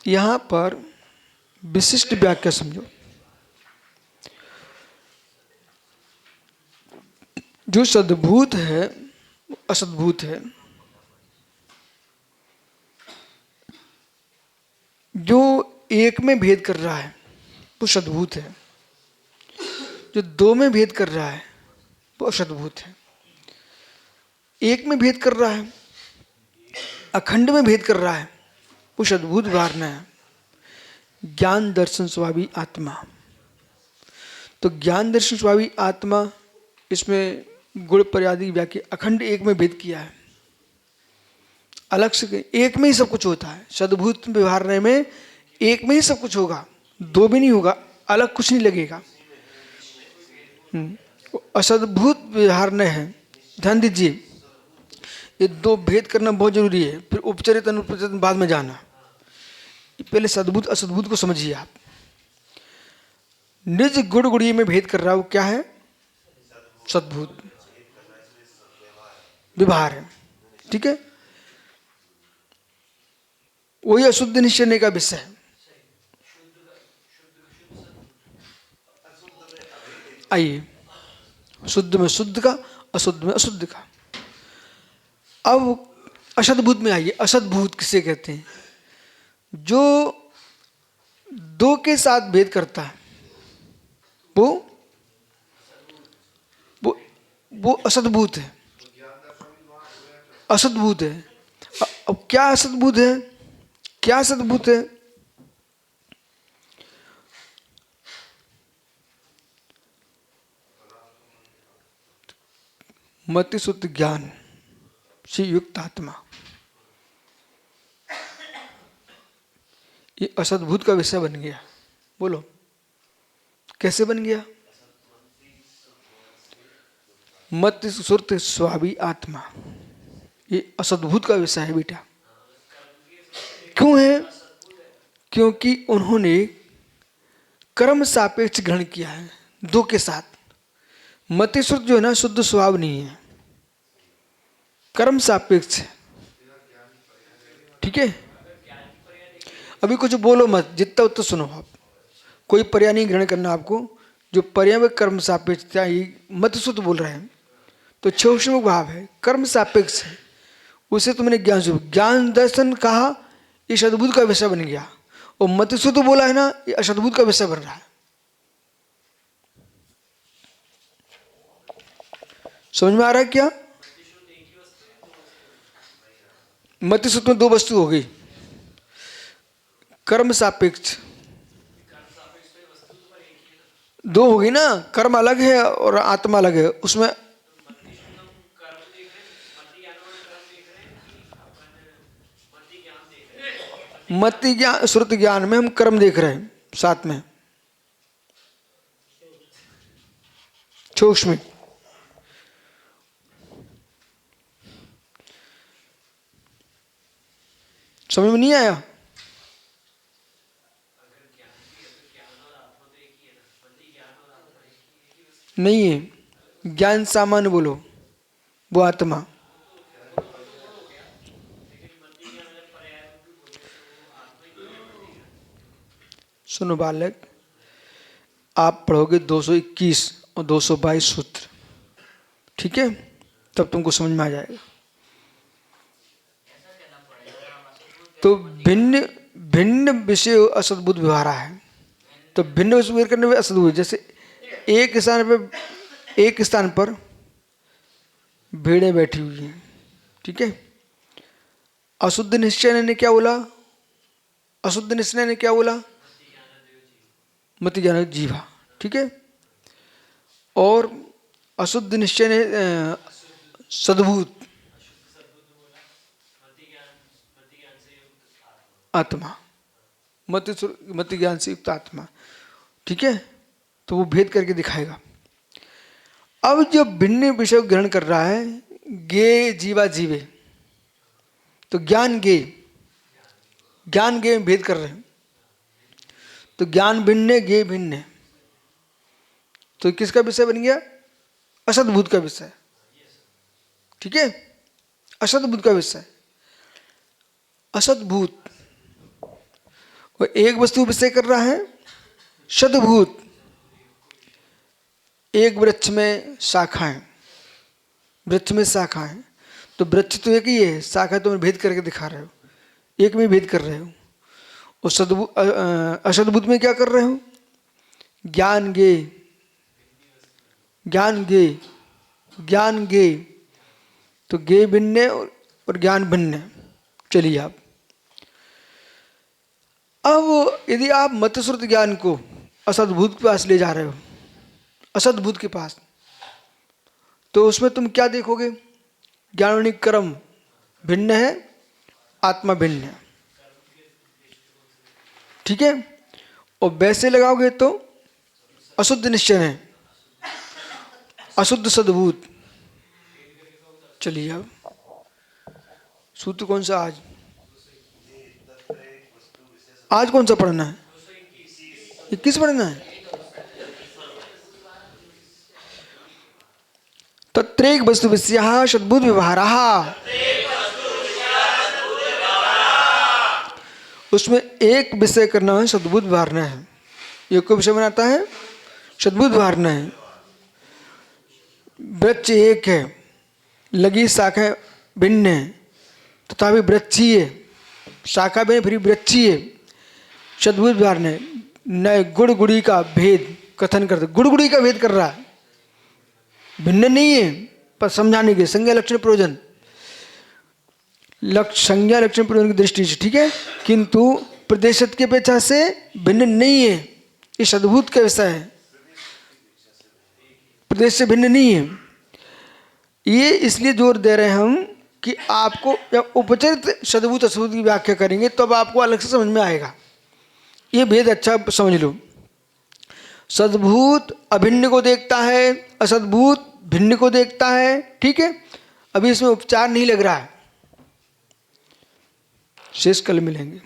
यहां पर विशिष्ट व्याख्या समझो। जो सद्भूत है वो असद्भूत है, जो एक में भेद कर रहा है वो सद्भूत है, जो दो में भेद कर रहा है वो असद्भूत है। एक में भेद कर रहा है, अखंड में भेद कर रहा है, वो सद्भूत व्यवहार है। ज्ञान दर्शन स्वाभावी आत्मा, तो ज्ञान दर्शन स्वाभावी आत्मा, इसमें गुण पर्यादी व्याख्या अखंड एक में भेद किया है। अलग से एक में ही सब कुछ होता है। सद्भूत व्यवहार में एक में ही सब कुछ होगा, दो भी नहीं होगा, अलग कुछ नहीं लगेगा। असद्भुत व्यवहार न है। ध्यान दीजिए, ये दो भेद करना बहुत जरूरी है, फिर उपचरित अनुपचरित बाद में जाना। पहले सद्भुत असद्भुत को समझिए आप। निज गुण गुणीय में भेद कर रहा है, वो क्या है? सद्भूत व्यवहार है। ठीक है, वही अशुद्ध निश्चय का विषय है। आइए, शुद्ध में शुद्ध का, अशुद्ध में अशुद्ध का। अब असद्भूत में आइए। असद्भूत किसे कहते हैं? जो दो के साथ भेद करता है वो वो वो असद्भूत है, असद्भूत है। अब क्या असद्भूत है, क्या सद्भूत है? मति शुद्ध ज्ञान से युक्त आत्मा, ये असद्भूत का विषय बन गया। बोलो कैसे बन गया? मति शुद्ध स्वाभावी आत्मा, ये असद्भूत का विषय है बेटा। क्यों है? क्योंकि उन्होंने कर्म सापेक्ष ग्रहण किया है दो के साथ। मति शुद्ध जो है ना, शुद्ध स्वभाव नहीं है, कर्म सापेक्ष है। ठीक है, अभी कुछ बोलो मत, जितना उतना सुनो आप। कोई पर्याय नहीं ग्रहण करना आपको। जो पर्याय में कर्म सापेक्ष मत शुद्ध बोल रहे हैं, तो सूक्ष्म भाव है, कर्म सापेक्ष है, उसे तुमने ज्ञान शुद्ध, ज्ञान दर्शन कहा, ये सद्भुत का विषय बन गया। और मत शुद्ध बोला है ना, ये असद्भुत का विषय बन रहा है। समझ में आ रहा है क्या? मत शुद्ध में दो वस्तु हो गई, कर्म सापेक्ष दो होगी ना, कर्म अलग है और आत्मा अलग है। उसमें मति ज्ञान श्रुति ज्ञान में हम कर्म देख रहे हैं साथ में, सूक्ष्म। समझ में नहीं आया? नहीं है, ज्ञान सामान्य बोलो, वो आत्मा। सुनो बालक, आप पढ़ोगे 221 और 222 सूत्र, ठीक है, तब तुमको समझ में आ जाएगा। तो भिन्न भिन्न विषय असद्भुत व्यवहार है, तो भिन्न विषय करने में असद्भुत। जैसे एक स्थान पर भेड़ें बैठी हुई हैं, ठीक है। अशुद्ध निश्चय ने क्या बोला? अशुद्ध निश्चय ने क्या बोला? मति ज्ञान जीवा, ठीक है। और अशुद्ध निश्चय ने सद्भूत आत्मा, मति ज्ञान से युक्त आत्मा, ठीक है। तो वो भेद करके दिखाएगा। अब जब भिन्न विषय ग्रहण कर रहा है, गे जीवा जीवे, तो ज्ञान गे में भेद कर रहे हैं, तो ज्ञान भिन्न है, गे भिन्न है, तो किसका विषय बन गया? असद्भुत का विषय, ठीक है। असद्भुत का विषय, असद्भुत। वो एक वस्तु विषय कर रहा है सद्भूत। एक वृक्ष में शाखाएं, वृक्ष में शाखाएं, तो वृक्ष तो एक ही है, शाखा तुम भेद करके दिखा रहे हो, एक में भेद कर रहे हो। और सद्भूत असद्भूत में क्या कर रहे हो? ज्ञान गे, ज्ञान गे, ज्ञान गे, तो गे भिन्न और ज्ञान भिन्न। चलिए अब यदि आप मतश्रुत ज्ञान को असद्भूत के पास ले जा रहे हो, असद्भूत के पास, तो उसमें तुम क्या देखोगे? ज्ञान कर्म भिन्न है, आत्मा भिन्न है, ठीक है। और वैसे लगाओगे तो अशुद्ध निश्चय है, अशुद्ध सद्भूत। चलिए अब सूत्र कौन सा आज कौन सा पढ़ना है? 21 पढ़ना है। तत्रैक वस्तु विषयः सद्भूत व्यवहारः, उसमें एक विषय करना है, सद्भूत व्यवहारना है। एक को विषय बनाता है, सद्भूत व्यवहारना है। वृक्ष एक है, लगी शाखा भिन्न है, तथापि वृक्षीय है, शाखा में फिर वृक्षीय है, सद्भूत व्यवहारना है। नए गुड़ गुड़ी का भेद कथन करते, गुड़ गुड़ी का भेद कर रहा है, भिन्न नहीं है, पर समझाने के संज्ञा लक्षण प्रयोजन, संज्ञा लक्षण प्रयोजन की दृष्टि से, ठीक है। किंतु प्रदेशत की अपेक्षा से भिन्न नहीं है, ये सद्भूत का विषय है, प्रदेश से भिन्न नहीं है। ये इसलिए जोर दे रहे हैं हम कि आपको जब उपचरित सद्भूत असद्भूत की व्याख्या करेंगे तब तो आपको अलग से समझ में आएगा। ये भेद अच्छा समझ लो। सद्भूत अभिन्न को देखता है, असद्भूत भिन्न को देखता है, ठीक है। अभी इसमें उपचार नहीं लग रहा है, शेष कल मिलेंगे।